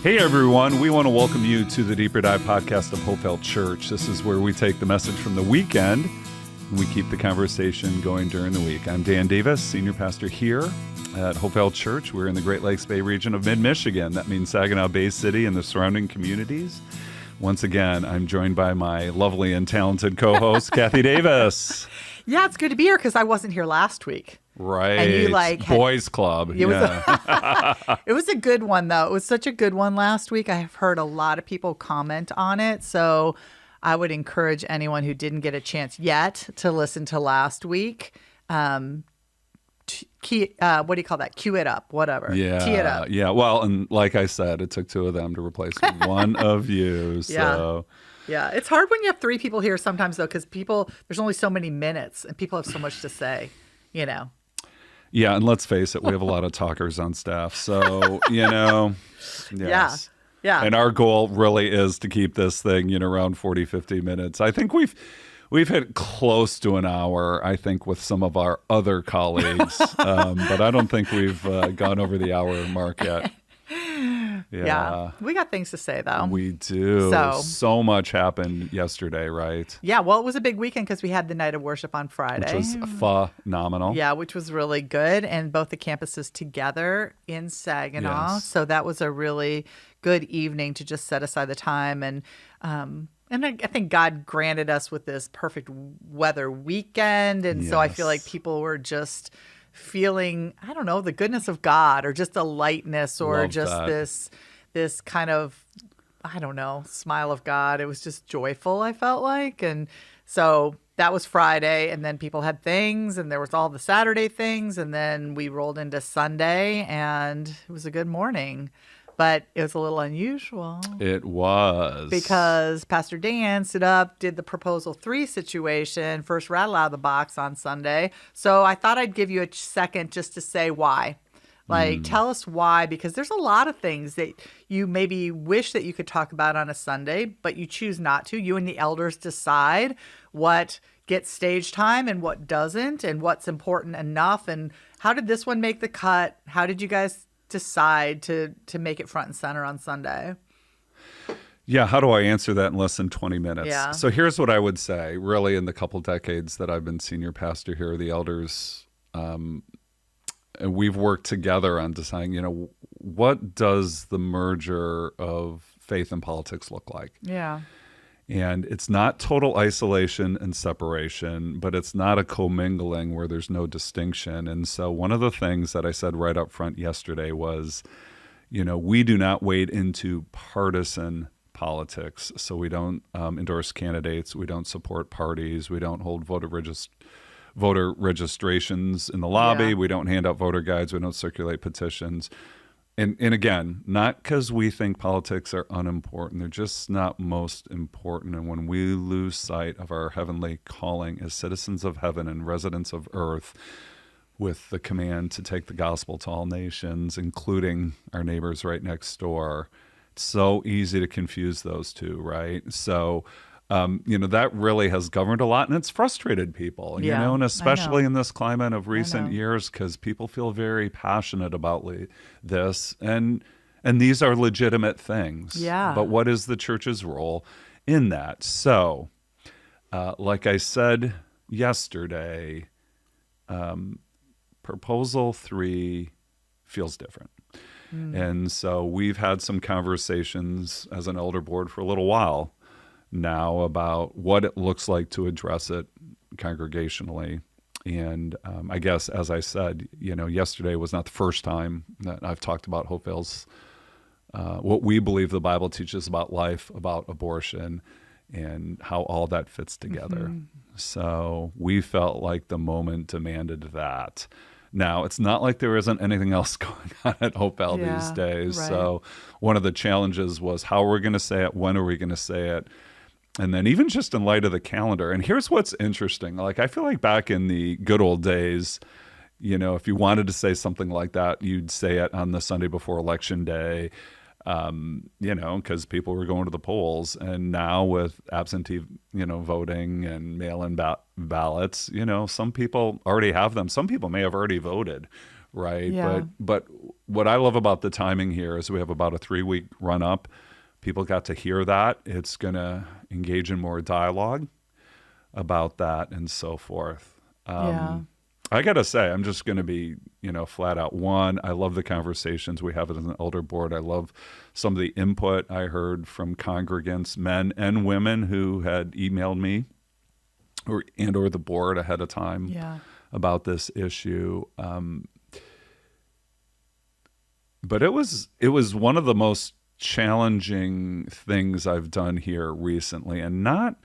Hey everyone, we want to welcome you to the Deeper Dive podcast of Hopevale Church. This is where we take the message from the weekend and we keep the conversation going during the week. I'm Dan Davis, senior pastor here at Hopevale Church. We're in the Great Lakes Bay region of mid-Michigan. That means Saginaw Bay City and the surrounding communities. Once again, I'm joined by my lovely and talented co-host, Cathy Davis. Yeah, it's good to be here because I wasn't here last week. Right. And you Boys Club. It was a good one, though. It was such a good one last week. I have heard a lot of people comment on it. So I would encourage anyone who didn't get a chance yet to listen to last week. What do you call that? Cue it up, whatever. Yeah. Tee it up. Yeah. Well, and like I said, it took two of them to replace one of you. So. Yeah. It's hard when you have three people here sometimes, though, because there's only so many minutes and people have so much to say, you know. Yeah, and let's face it, we have a lot of talkers on staff. So, yes. Yeah. And our goal really is to keep this thing, around 40, 50 minutes. I think we've hit close to an hour, I think, with some of our other colleagues. But I don't think we've gone over the hour mark yet. Yeah. We got things to say, though. We do. So much happened yesterday, right? Yeah. Well, it was a big weekend because we had the night of worship on Friday. Which was phenomenal. Yeah, which was really good. And both the campuses together in Saginaw. Yes. So that was a really good evening to just set aside the time. And I think God granted us with this perfect weather weekend. And so I feel like people were just feeling, I don't know, the goodness of God or just a lightness or Love just that. this kind of, I don't know, smile of God. It was just joyful, I felt like. And so that was Friday, and then people had things, and there was all the Saturday things, and then we rolled into Sunday, and it was a good morning. But it was a little unusual. It was. Because Pastor Dan stood up, did the Proposal 3 situation, first rattle out of the box on Sunday. So I thought I'd give you a second just to say why. Tell us why, because there's a lot of things that you maybe wish that you could talk about on a Sunday, but you choose not to. You and the elders decide what gets stage time and what doesn't, and what's important enough. And how did this one make the cut? How did you guys decide to make it front and center on Sunday? Yeah, how do I answer that in less than 20 minutes? Yeah. So here's what I would say. Really, in the couple decades that I've been senior pastor here, the elders, and we've worked together on deciding, what does the merger of faith and politics look like? Yeah. And it's not total isolation and separation, but it's not a commingling where there's no distinction. And so one of the things that I said right up front yesterday was, we do not wade into partisan politics. So we don't endorse candidates. We don't support parties. We don't hold voter registrations in the lobby. Yeah. We don't hand out voter guides. We don't circulate petitions. And again, not because we think politics are unimportant. They're just not most important. And when we lose sight of our heavenly calling as citizens of heaven and residents of earth, with the command to take the gospel to all nations, including our neighbors right next door, it's so easy to confuse those two, right? So, that really has governed a lot, and it's frustrated people, and especially in this climate of recent years, because people feel very passionate about this, and these are legitimate things. Yeah. But what is the church's role in that? So, like I said yesterday, Proposal 3 feels different. And so we've had some conversations as an elder board for a little while now about what it looks like to address it congregationally. And I guess, as I said, yesterday was not the first time that I've talked about Hopevale's, what we believe the Bible teaches about life, about abortion, and how all that fits together. Mm-hmm. So we felt like the moment demanded that. Now, it's not like there isn't anything else going on at Hopevale these days. Right. So one of the challenges was how are we going to say it, when are we going to say it? And then even just in light of the calendar. And here's what's interesting. I feel like back in the good old days, if you wanted to say something like that, you'd say it on the Sunday before Election Day. Because people were going to the polls. And now with absentee, voting and mail-in ballots, some people already have them. Some people may have already voted, right? Yeah. But what I love about the timing here is we have about a 3-week run up. People got to hear that. It's going to engage in more dialogue about that and so forth. Yeah. I got to say, I'm just going to be, flat out. One, I love the conversations we have as an elder board. I love some of the input I heard from congregants, men and women, who had emailed me or the board ahead of time about this issue. But it was one of the most challenging things I've done here recently, and not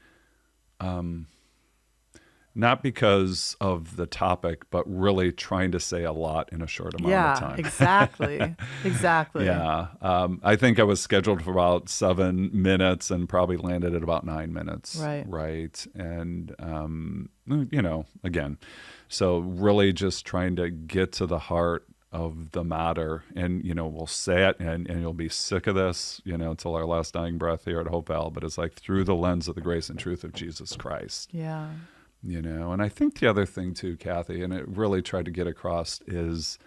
because of the topic, but really trying to say a lot in a short amount of time. Exactly. Yeah. I think I was scheduled for about 7 minutes and probably landed at about 9 minutes. Right. And, again, so really just trying to get to the heart of the matter. And, we'll say it and you'll be sick of this, until our last dying breath here at Hopevale. But it's like through the lens of the grace and truth of Jesus Christ. Yeah. And I think the other thing too, Cathy, and it really tried to get across is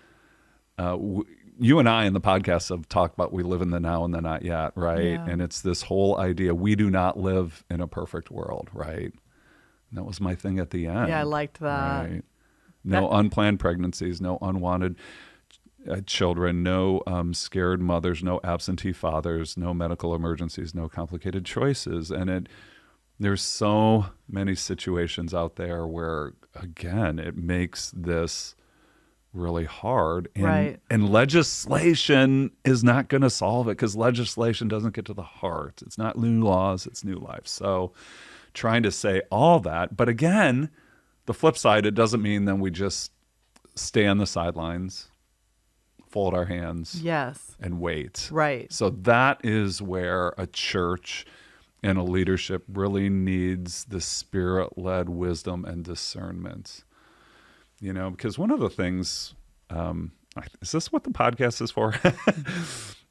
you and I in the podcast have talked about we live in the now and the not yet, right? Yeah. And it's this whole idea we do not live in a perfect world, right? And that was my thing at the end. Yeah, I liked that. Right? No unplanned pregnancies, no unwanted children, no scared mothers, no absentee fathers, no medical emergencies, no complicated choices. And there's so many situations out there where, again, it makes this really hard. And legislation is not going to solve it, because legislation doesn't get to the heart. It's not new laws, it's new life. So trying to say all that. But again, the flip side, it doesn't mean then we just stay on the sidelines, fold our hands, and wait. Right. So that is where a church and a leadership really needs the Spirit-led wisdom and discernment. Because one of the things, is this what the podcast is for?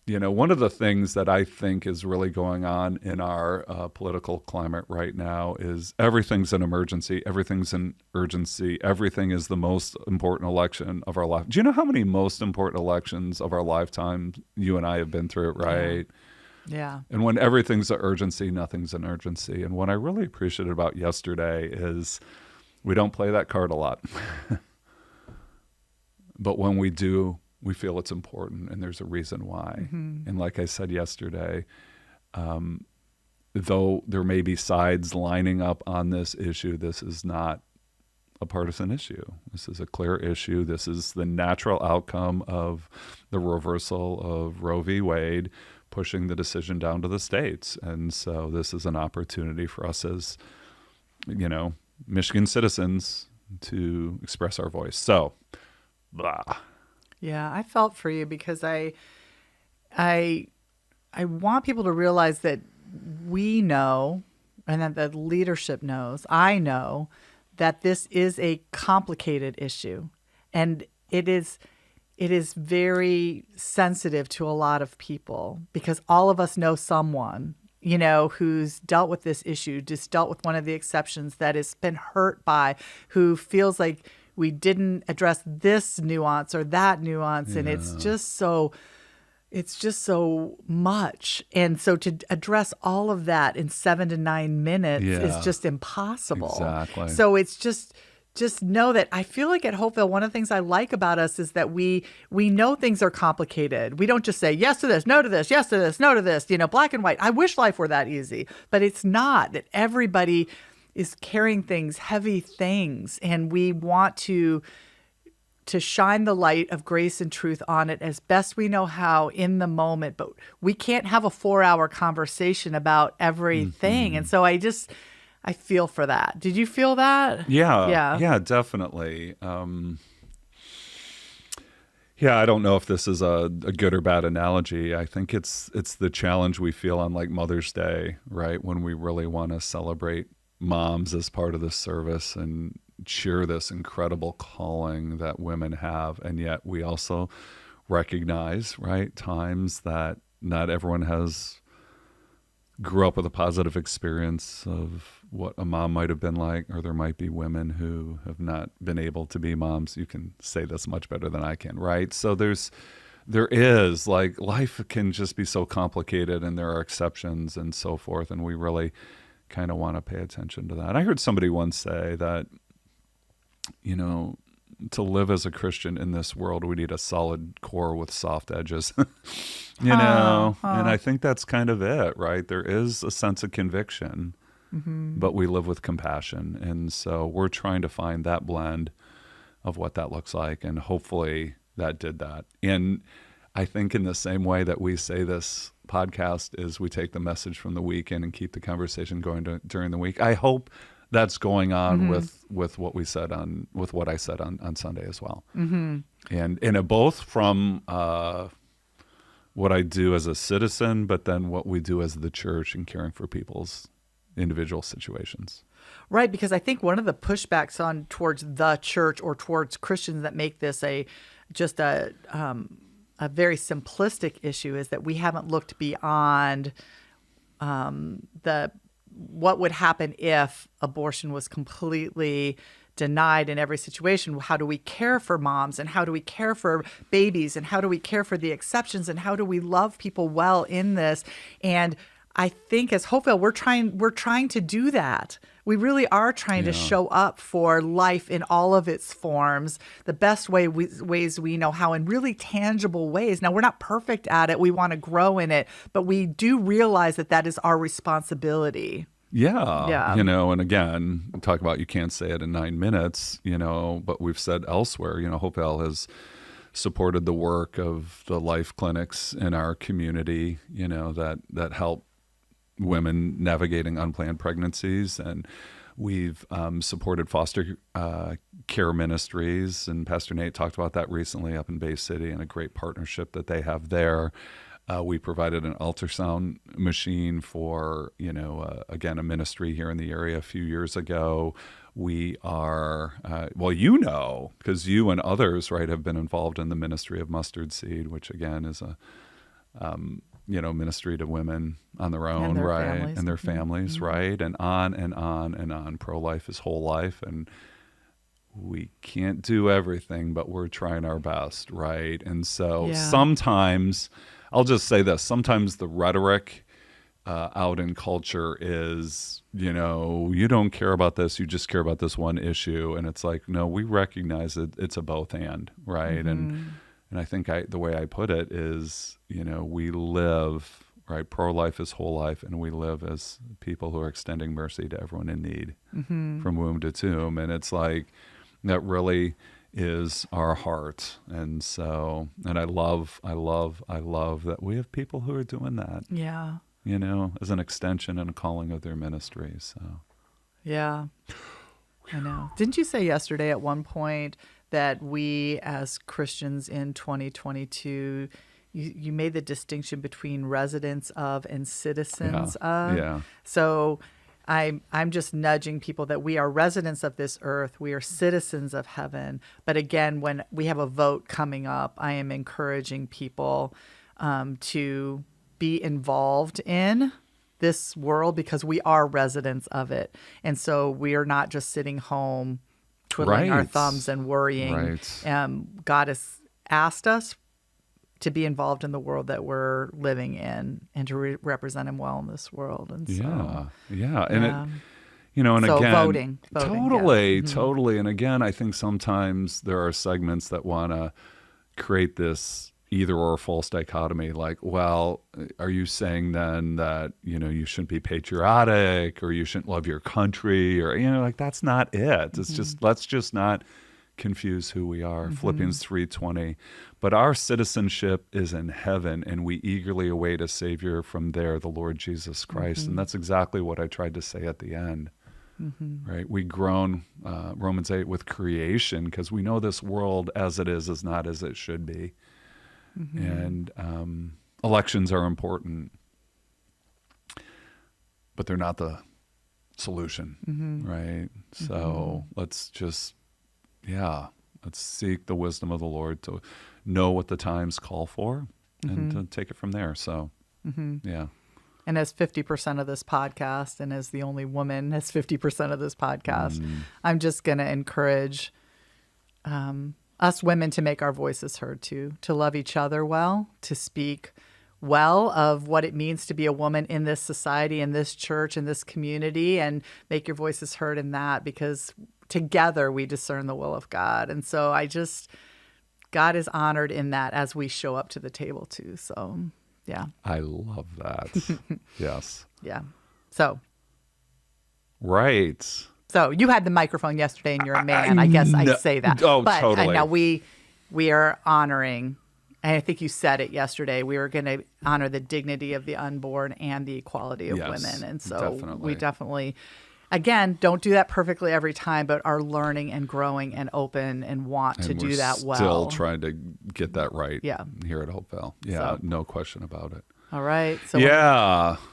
One of the things that I think is really going on in our political climate right now is everything's an emergency, everything's an urgency, everything is the most important election of our life. Do you know how many most important elections of our lifetime you and I have been through, right? Yeah. And when everything's an urgency, nothing's an urgency. And what I really appreciated about yesterday is we don't play that card a lot. But when we do, we feel it's important, and there's a reason why. Mm-hmm. And like I said yesterday, though there may be sides lining up on this issue, this is not a partisan issue. This is a clear issue. This is the natural outcome of the reversal of Roe v. Wade, pushing the decision down to the states. And so this is an opportunity for us as, Michigan citizens to express our voice. So, blah. Yeah, I felt for you, because I want people to realize that we know, and that the leadership knows, I know, that this is a complicated issue, and it is very sensitive to a lot of people, because all of us know someone, who's dealt with this issue, just dealt with one of the exceptions, that has been hurt by, who feels like we didn't address this nuance or that nuance. And it's just so much. And so to address all of that in 7 to 9 minutes is just impossible. Exactly. So it's just know that I feel like at Hopevale, one of the things I like about us is that we know things are complicated. We don't just say yes to this, no to this, yes to this, no to this, black and white. I wish life were that easy, but it's not. That everybody is carrying things, heavy things, and we want to shine the light of grace and truth on it as best we know how in the moment. But we can't have a 4-hour conversation about everything. Mm-hmm. And so I feel for that. Did you feel that? Yeah, definitely. I don't know if this is a good or bad analogy. I think it's the challenge we feel on like Mother's Day, right? When we really want to celebrate moms as part of this service and cheer this incredible calling that women have. And yet we also recognize, right, times that not everyone grew up with a positive experience of what a mom might have been like, or there might be women who have not been able to be moms. You can say this much better than I can, right? So there's there is, like, life can just be so complicated and there are exceptions and so forth. And we really kind of want to pay attention to that. I heard somebody once say that, you know, to live as a Christian in this world, we need a solid core with soft edges, you know, and I think that's kind of it, right? There is a sense of conviction, but we live with compassion. And so we're trying to find that blend of what that looks like. And hopefully that did that. And I think in the same way that we say this podcast is we take the message from the weekend and keep the conversation going during the week. I hope that's going on with what we said with what I said on Sunday as well. And it both from what I do as a citizen, but then what we do as the church in caring for people's individual situations. Right, because I think one of the pushbacks on towards the church or towards Christians that make this a very simplistic issue is that we haven't looked beyond what would happen if abortion was completely denied in every situation. How do we care for moms, and how do we care for babies, and how do we care for the exceptions, and how do we love people well in this? And I think as Hopevale, we're trying to do that. We really are trying to show up for life in all of its forms, the best ways we know how, in really tangible ways. Now, we're not perfect at it. We want to grow in it, but we do realize that is our responsibility. Yeah. You know, and again, talk about you can't say it in 9 minutes, you know, but we've said elsewhere, you know, Hopevale has supported the work of the life clinics in our community, you know, that help women navigating unplanned pregnancies. And we've supported foster care ministries. And Pastor Nate talked about that recently up in Bay City and a great partnership that they have there. We provided an ultrasound machine for, you know, again, a ministry here in the area a few years ago. We are, well, you know, because you and others, right, have been involved in the ministry of Mustard Seed, which again is a, you know, ministry to women on their own, right, families. And their families, right, and on and on and on. Pro-life is whole life, and we can't do everything, but we're trying our best, right? And so sometimes, I'll just say this, sometimes the rhetoric out in culture is, you know, you don't care about this, you just care about this one issue. And it's like, no, we recognize that it's a both and, right? And I think the way I put it is, you know, we live, right? Pro-life is whole life, and we live as people who are extending mercy to everyone in need from womb to tomb. And it's like, that really is our heart. And so, and I love that we have people who are doing that. Yeah. You know, as an extension and a calling of their ministry. So. Yeah. I know. Didn't you say yesterday at one point that we as Christians in 2022, you made the distinction between residents of and citizens of? Yeah. So I'm just nudging people that we are residents of this earth. We are citizens of heaven. But again, when we have a vote coming up, I am encouraging people to be involved in this world because we are residents of it. And so we are not just sitting home twiddling our thumbs and worrying. Right. God has asked us to be involved in the world that we're living in and to represent him well in this world. And so, And it, you know, and so again, voting totally. And again, I think sometimes there are segments that want to create this either or false dichotomy. Like, well, are you saying then that, you know, you shouldn't be patriotic or you shouldn't love your country, or, you know, like, that's not it. It's just, let's just not confuse who we are. Philippians 3:20. But our citizenship is in heaven, and we eagerly await a Savior from there, the Lord Jesus Christ. And that's exactly what I tried to say at the end. Right? We groan, Romans 8, with creation, because we know this world as it is not as it should be. And elections are important, but they're not the solution, right? So let's just, let's seek the wisdom of the Lord to know what the times call for and to take it from there. So, yeah. And as 50% of this podcast, and as the only woman as 50% of this podcast, I'm just going to encourage us women to make our voices heard too, to love each other well, to speak well of what it means to be a woman in this society, in this church, in this community, and make your voices heard in that, because together we discern the will of God. And so God is honored in that as we show up to the table too. So, yeah. I love that. Yes. Yeah. So. Right. So you had the microphone yesterday and you're a man. I guess I say that. Oh, but totally. Now we are honoring, and I think you said it yesterday, we were going to honor the dignity of the unborn and the equality of women. And so we definitely, again, don't do that perfectly every time, but are learning and growing and open and want to do that well. Still trying to get that right here at Hopevale. Yeah, So. No question about it. All right. So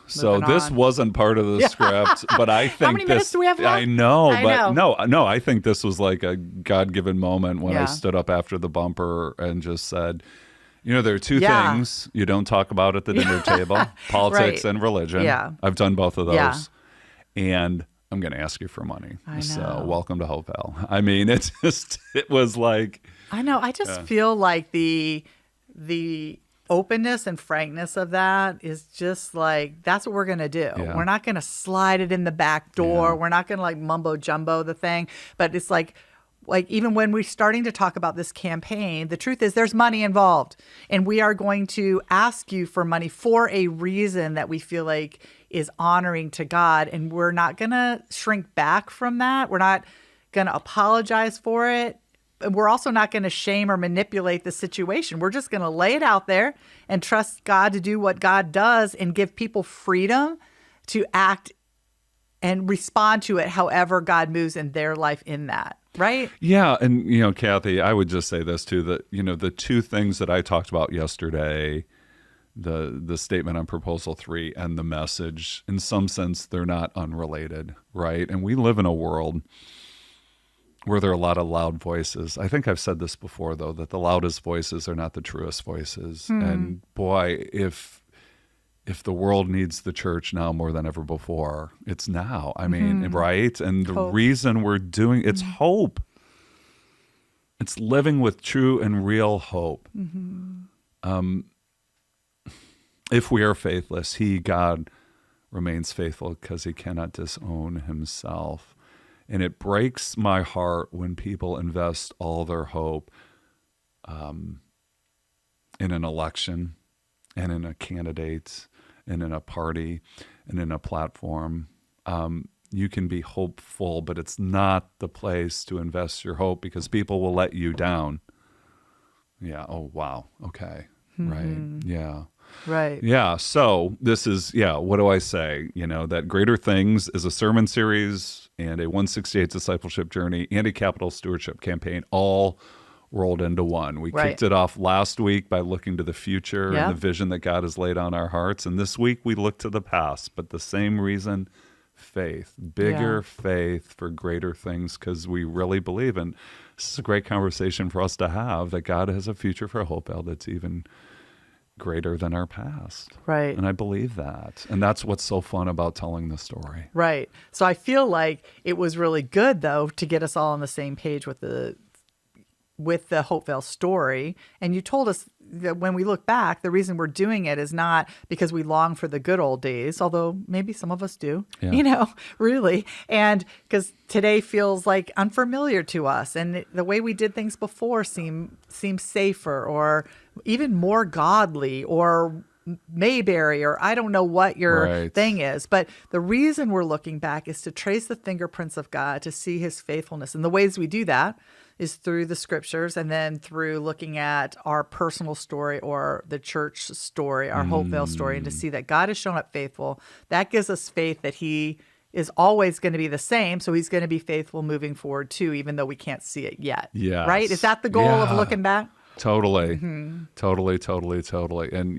so this wasn't part of the script, but I think how many minutes do we have left? I know. No, I think this was like a God-given moment when I stood up after the bumper and just said, there are two things you don't talk about at the dinner table, politics and religion. Yeah. I've done both of those. Yeah. And I'm going to ask you for money. I know. So welcome to Hopevale. I mean, it was like. I know. I just feel like the openness and frankness of that is just like, that's what we're going to do. Yeah. We're not going to slide it in the back door. We're not going to like mumbo jumbo the thing. But it's like even when we're starting to talk about this campaign, the truth is there's money involved. And we are going to ask you for money for a reason that we feel like is honoring to God. And we're not going to shrink back from that. We're not going to apologize for it. We're also not going to shame or manipulate the situation. We're just going to lay it out there and trust God to do what God does and give people freedom to act and respond to it however God moves in their life in that. Right? Yeah. And, Cathy, I would just say this too, that, the two things that I talked about yesterday, the statement on Proposal 3 and the message, in some sense, they're not unrelated. Right? And we live in a world where there are a lot of loud voices. I think I've said this before, though, that the loudest voices are not the truest voices. And boy, if the world needs the church now more than ever before, it's now. I mean, right? And the reason we're doing it's hope. It's living with true and real hope. If we are faithless, God, remains faithful because he cannot disown himself. And it breaks my heart when people invest all their hope in an election and in a candidate and in a party and in a platform. You can be hopeful, but it's not the place to invest your hope because people will let you down. Yeah. Oh, wow. Okay. Right. Yeah. Right. Yeah. So this is, what do I say? That Greater Things is a sermon series and a 168 discipleship journey and a capital stewardship campaign all rolled into one. We kicked it off last week by looking to the future and the vision that God has laid on our hearts. And this week we look to the past, but the same reason, faith, bigger faith for greater things, because we really believe. And this is a great conversation for us to have, that God has a future for Hopevale that's even greater than our past. Right. And I believe that. And that's what's so fun about telling the story. Right. So I feel like it was really good, though, to get us all on the same page with the Hopevale story. And you told us that when we look back, the reason we're doing it is not because we long for the good old days, although maybe some of us do, really. And because today feels like unfamiliar to us. And the way we did things before seems safer or even more godly or Mayberry, or I don't know what your thing is. But the reason we're looking back is to trace the fingerprints of God, to see his faithfulness. And the ways we do that is through the scriptures and then through looking at our personal story or the church story, our Hopevale story, and to see that God has shown up faithful. That gives us faith that he is always going to be the same. So he's going to be faithful moving forward too, even though we can't see it yet. Yes. Right? Is that the goal of looking back? Totally. Totally. And,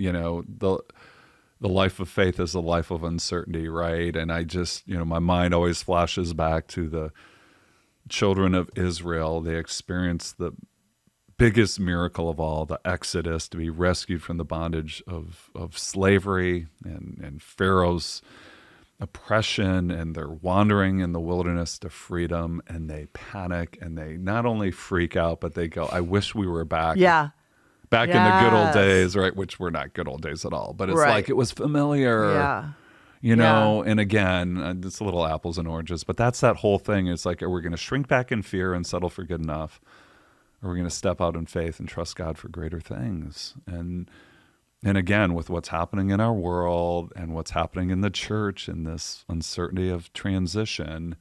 the life of faith is a life of uncertainty, right? And I just, my mind always flashes back to the children of Israel. They experienced the biggest miracle of all, the Exodus, to be rescued from the bondage of slavery and Pharaoh's oppression, and they're wandering in the wilderness to freedom, and they panic, and they not only freak out, but they go, I wish we were back Yeah. in the good old Yes. days, right? Which were not good old days at all, but it's Right. like it was familiar. Yeah. You know, and again, it's a little apples and oranges, but that's that whole thing. It's like, are we going to shrink back in fear and settle for good enough? Or are we going to step out in faith and trust God for greater things? And again, with what's happening in our world and what's happening in the church and this uncertainty of transition,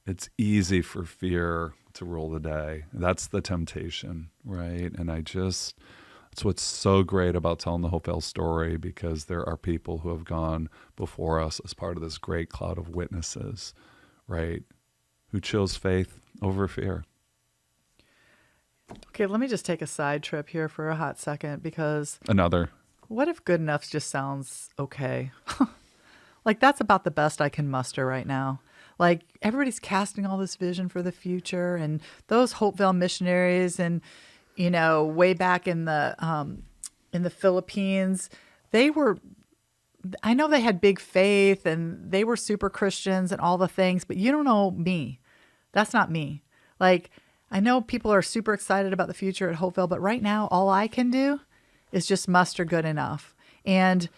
it's easy for fear to rule the day. That's the temptation, right? And that's what's so great about telling the Hopevale story, because there are people who have gone before us as part of this great cloud of witnesses, right? Who chose faith over fear. Okay, let me just take a side trip here for a hot second, because Another. what if good enough just sounds okay? Like, that's about the best I can muster right now. Like, everybody's casting all this vision for the future, and those Hopevale missionaries, and way back in the Philippines, I know they had big faith and they were super Christians and all the things, but you don't know me. That's not me. Like, I know people are super excited about the future at Hopevale, but right now, all I can do is just muster good enough. And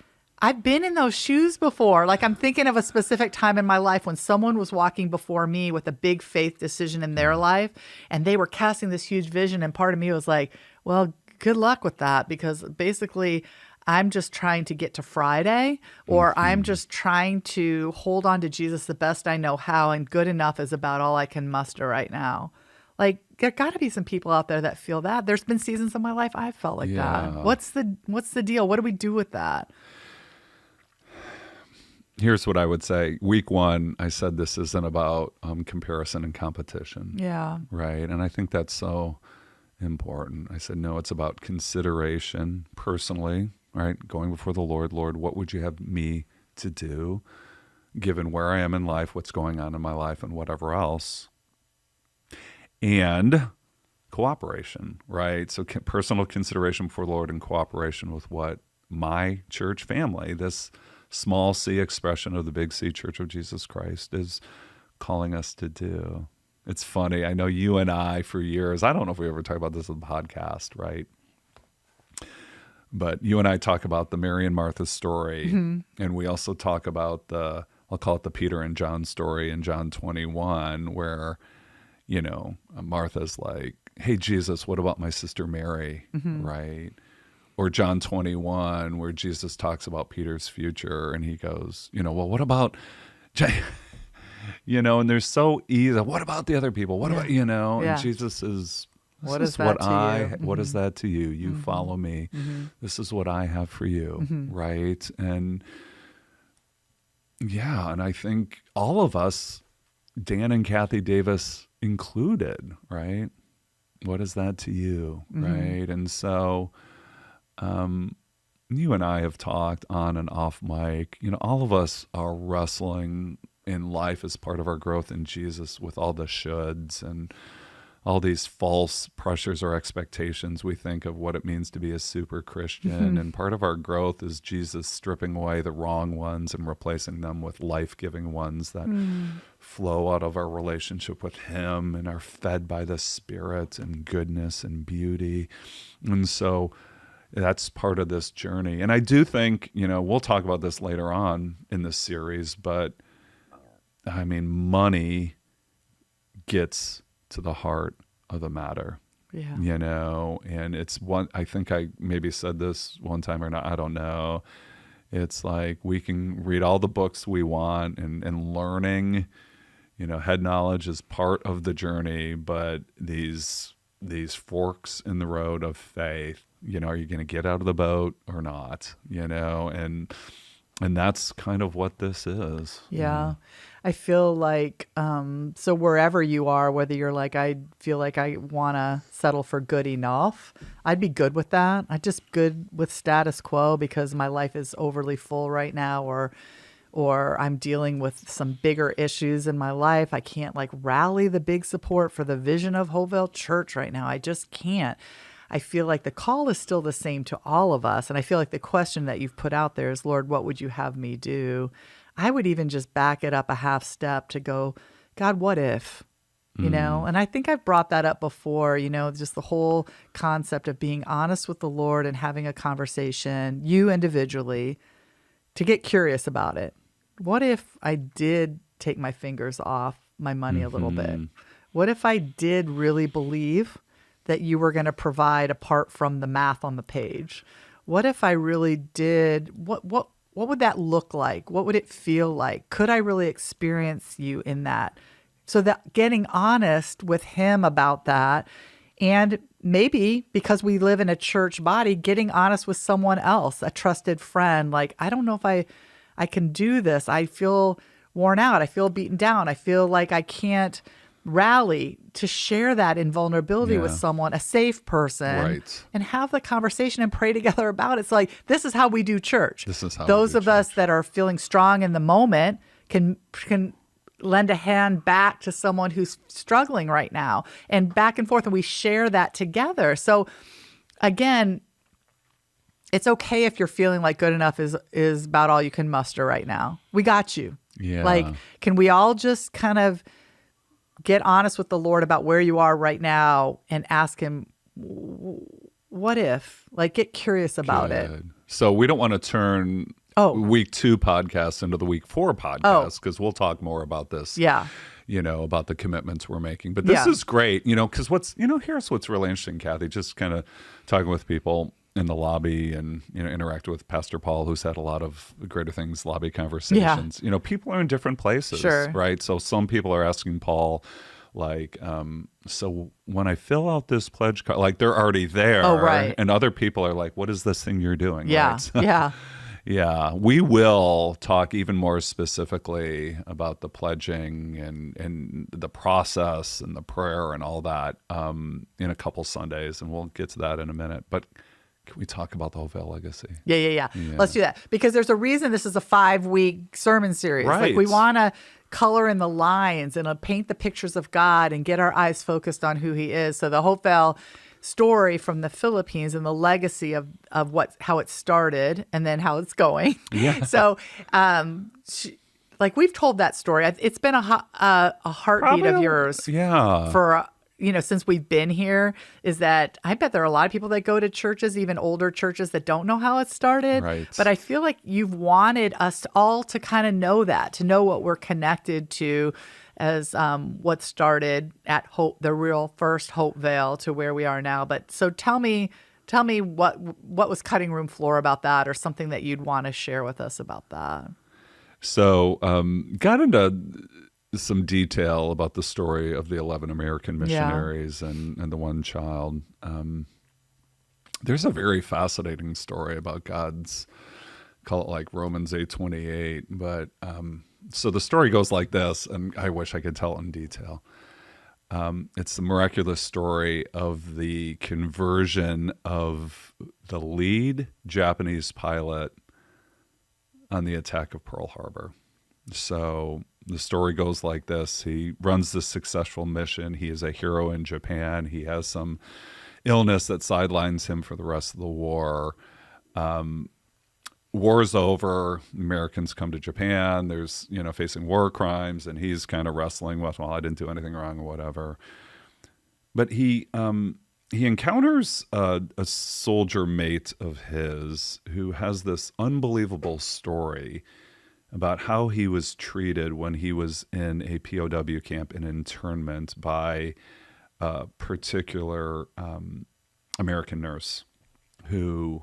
I've been in those shoes before. Like, I'm thinking of a specific time in my life when someone was walking before me with a big faith decision in their life, and they were casting this huge vision. And part of me was like, well, good luck with that, because basically I'm just trying to get to Friday, or I'm just trying to hold on to Jesus the best I know how, and good enough is about all I can muster right now. Like, there got to be some people out there that feel that. There's been seasons of my life I've felt like that. What's the deal? What do we do with that? Here's what I would say. Week 1, I said this isn't about comparison and competition. Yeah. Right. And I think that's so important. I said, no, it's about consideration personally, right? Going before the Lord. Lord, what would you have me to do, given where I am in life, what's going on in my life, and whatever else? And cooperation, right? So personal consideration before the Lord and cooperation with what my church family, this small C expression of the big C Church of Jesus Christ, is calling us to do. It's funny. I know you and I, for years, I don't know if we ever talk about this on the podcast, right? But you and I talk about the Mary and Martha story. And we also talk about I'll call it the Peter and John story in John 21, where, Martha's like, hey, Jesus, what about my sister Mary, right? Or John 21, where Jesus talks about Peter's future, and he goes, well, what about, and they're so easy. What about the other people? What about, and Jesus is, What is that to you? What is that to you? You follow me. This is what I have for you, right? And yeah, and I think all of us, Dan and Cathy Davis included, right? What is that to you, right? And so you and I have talked on and off mic. All of us are wrestling in life as part of our growth in Jesus with all the shoulds and all these false pressures or expectations we think of what it means to be a super Christian. And part of our growth is Jesus stripping away the wrong ones and replacing them with life-giving ones that flow out of our relationship with him and are fed by the Spirit and goodness and beauty. And so that's part of this journey. And I do think, we'll talk about this later on in this series, but I mean, money gets to the heart of the matter, and it's one, I think I maybe said this one time or not, I don't know. It's like, we can read all the books we want and learning, head knowledge is part of the journey, but these forks in the road of faith, are you going to get out of the boat or not, and that's kind of what this is. Yeah. I feel like, so wherever you are, whether you're like, I feel like I want to settle for good enough, I'd be good with that. I'm just good with status quo because my life is overly full right now, or I'm dealing with some bigger issues in my life. I can't rally the big support for the vision of Hopevale Church right now. I just can't. I feel like the call is still the same to all of us. And I feel like the question that you've put out there is, Lord, what would you have me do? I would even just back it up a half step to go, God, what if? You know, and I think I've brought that up before, you know, just the whole concept of being honest with the Lord and having a conversation, you individually, to get curious about it. What if I did take my fingers off my money a little bit? What if I did really believe that you were going to provide apart from the math on the page? What if I really did? What would that look like? What would it feel like? Could I really experience you in that? So that getting honest with him about that, and maybe because we live in a church body, getting honest with someone else, a trusted friend, like, I don't know if I can do this. I feel worn out. I feel beaten down. I feel like I can't rally, to share that in vulnerability with someone, a safe person, and have the conversation and pray together about it. So like, this is how we do church. This is how those we do of church. us that are feeling strong in the moment can lend a hand back to someone who's struggling right now, and back and forth, and we share that together. So again, it's okay if you're feeling like good enough is about all you can muster right now. We got you. Yeah. Like, can we all just kind of get honest with the Lord about where you are right now and ask him, what if? Like, get curious about it. So we don't want to turn week 2 podcast into the week 4 podcast, because we'll talk more about this. Yeah. You know, about the commitments we're making. But this is great, you know, because here's what's really interesting, Cathy, just kind of talking with people in the lobby and, you know, interact with Pastor Paul, who's had a lot of Greater Things lobby conversations. You know, people are in different places, right? So some people are asking Paul, like, so when I fill out this pledge card, like, they're already there. Oh, right. And other people are like, what is this thing you're doing? Yeah. Right? So, yeah. yeah, we will talk even more specifically about the pledging and the process and the prayer and all that in a couple Sundays, and we'll get to that in a minute. But can we talk about the Hopevale legacy? Yeah. Let's do that, because there's a reason this is a 5-week sermon series. Right. Like, we want to color in the lines and paint the pictures of God and get our eyes focused on who he is. So the Hopevale story from the Philippines and the legacy of how it started and then how it's going. Yeah. So, like, we've told that story. It's been a heartbeat of yours. Yeah. For since we've been here, is that I bet there are a lot of people that go to churches, even older churches, that don't know how it started. Right. But I feel like you've wanted us all to kind of know that, to know what we're connected to as what started at the real first Hopevale to where we are now. But so tell me what was cutting room floor about that, or something that you'd want to share with us about that. So got into some detail about the story of the 11 American missionaries and the one child. There's a very fascinating story about God's, call it like Romans 8:28. But so the story goes like this, and I wish I could tell it in detail. It's the miraculous story of the conversion of the lead Japanese pilot on the attack of Pearl Harbor. So the story goes like this. He runs this successful mission. He is a hero in Japan. He has some illness that sidelines him for the rest of the war. War's over. Americans come to Japan. There's, facing war crimes, and he's kind of wrestling with, well, I didn't do anything wrong or whatever. But he encounters a soldier mate of his who has this unbelievable story about how he was treated when he was in a POW camp in internment by a particular American nurse who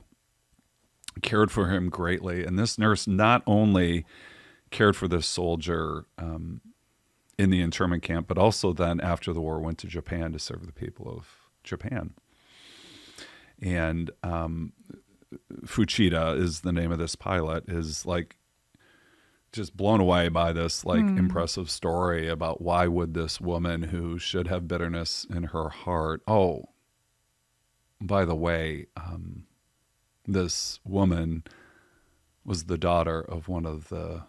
cared for him greatly. And this nurse not only cared for this soldier in the internment camp, but also then after the war went to Japan to serve the people of Japan. And Fuchida is the name of this pilot, is like just blown away by this impressive story about why would this woman who should have bitterness in her heart. Oh, by the way, this woman was the daughter of one of the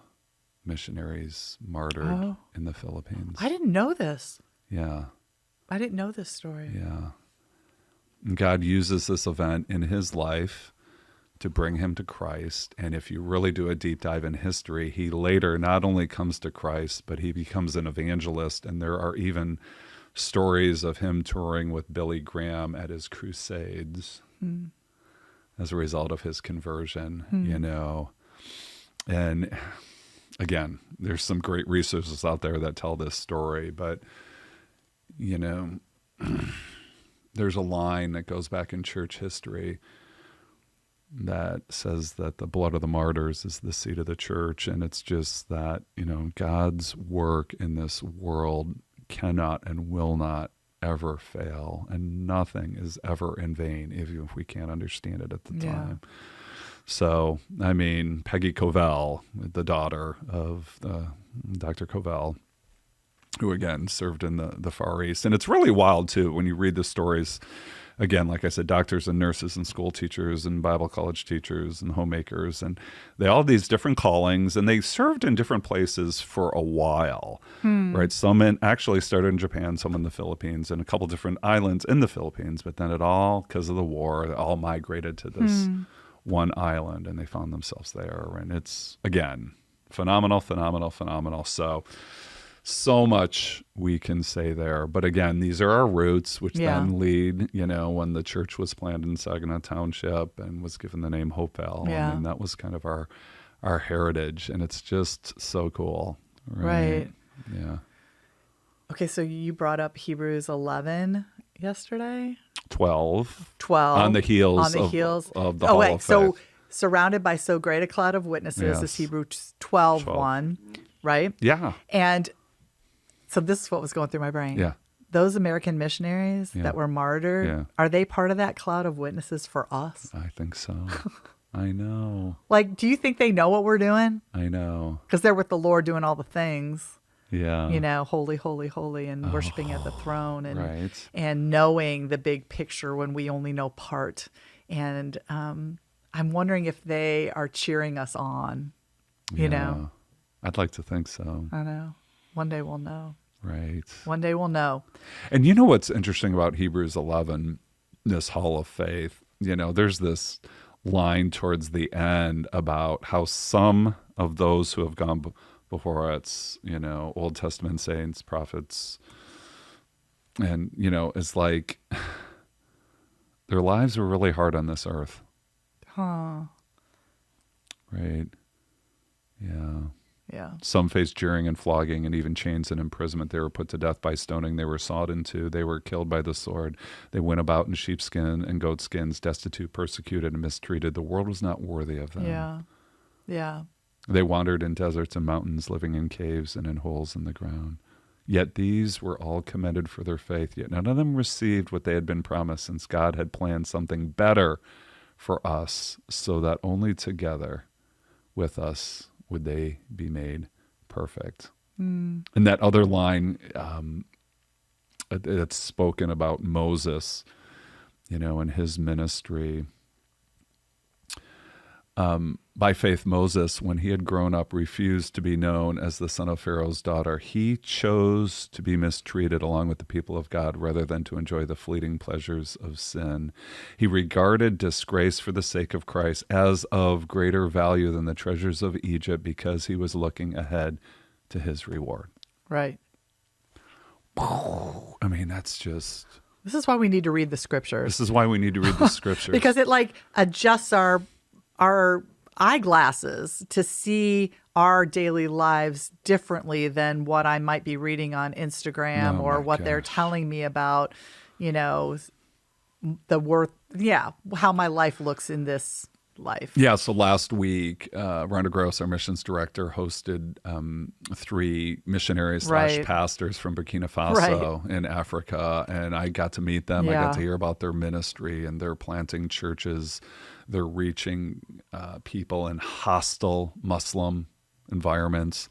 missionaries martyred in the Philippines. I didn't know this. Yeah. I didn't know this story. Yeah. And God uses this event in his life to bring him to Christ. And if you really do a deep dive in history, he later not only comes to Christ, but he becomes an evangelist. And there are even stories of him touring with Billy Graham at his crusades as a result of his conversion, you know. And again, there's some great resources out there that tell this story, but, you know, there's a line that goes back in church history that says that the blood of the martyrs is the seed of the church. And it's just that, you know, God's work in this world cannot and will not ever fail, and nothing is ever in vain, even if we can't understand it at the time. So, I mean, Peggy Covell, the daughter of Dr. Covell, who again served in the Far East. And it's really wild too when you read the stories. Again, like I said, doctors and nurses and school teachers and Bible college teachers and homemakers, and they all have these different callings, and they served in different places for a while, right? Some actually started in Japan, some in the Philippines, and a couple different islands in the Philippines, but then it all, because of the war, it all migrated to this one island, and they found themselves there. And it's, again, phenomenal. So much we can say there. But again, these are our roots, which then lead, you know, when the church was planted in Saginaw Township and was given the name Hopevale. I mean, that was kind of our heritage, and it's just so cool. Right. Yeah. Okay, so you brought up Hebrews 11 yesterday? 12. 12. On the heels of the Hall of Faith. So surrounded by so great a cloud of witnesses is Hebrews 12. 1, right? Yeah. And so this is what was going through my brain. Yeah. Those American missionaries that were martyred, are they part of that cloud of witnesses for us? I think so. I know. Like, do you think they know what we're doing? I know. Because they're with the Lord doing all the things. Yeah. You know, holy, holy, holy, and worshiping at the throne, and and knowing the big picture when we only know part. And I'm wondering if they are cheering us on, you know? I'd like to think so. I know. One day we'll know. Right. One day we'll know. And you know what's interesting about Hebrews 11, this Hall of Faith? You know, there's this line towards the end about how some of those who have gone before us, you know, Old Testament saints, prophets, and, you know, it's like their lives were really hard on this earth. Huh. Right. Yeah. Yeah. Some faced jeering and flogging and even chains and imprisonment. They were put to death by stoning. They were sawed in two. They were killed by the sword. They went about in sheepskin and goatskins, destitute, persecuted, and mistreated. The world was not worthy of them. Yeah. Yeah. They wandered in deserts and mountains, living in caves and in holes in the ground. Yet these were all commended for their faith. Yet none of them received what they had been promised, since God had planned something better for us, so that only together with us would they be made perfect. And that other line that's spoken about Moses, you know, in his ministry. By faith, Moses, when he had grown up, refused to be known as the son of Pharaoh's daughter. He chose to be mistreated along with the people of God rather than to enjoy the fleeting pleasures of sin. He regarded disgrace for the sake of Christ as of greater value than the treasures of Egypt, because he was looking ahead to his reward. Right. I mean, that's just... This is why we need to read the scriptures. This is why we need to read the scriptures. Because it like adjusts our eyeglasses to see our daily lives differently than what I might be reading on Instagram or what they're telling me about, you know, how my life looks in this life. Yeah, so last week, Rhonda Gross, our missions director, hosted 3 missionaries / pastors from Burkina Faso in Africa, and I got to meet them. I got to hear about their ministry, and they're planting churches. They're reaching people in hostile Muslim environments.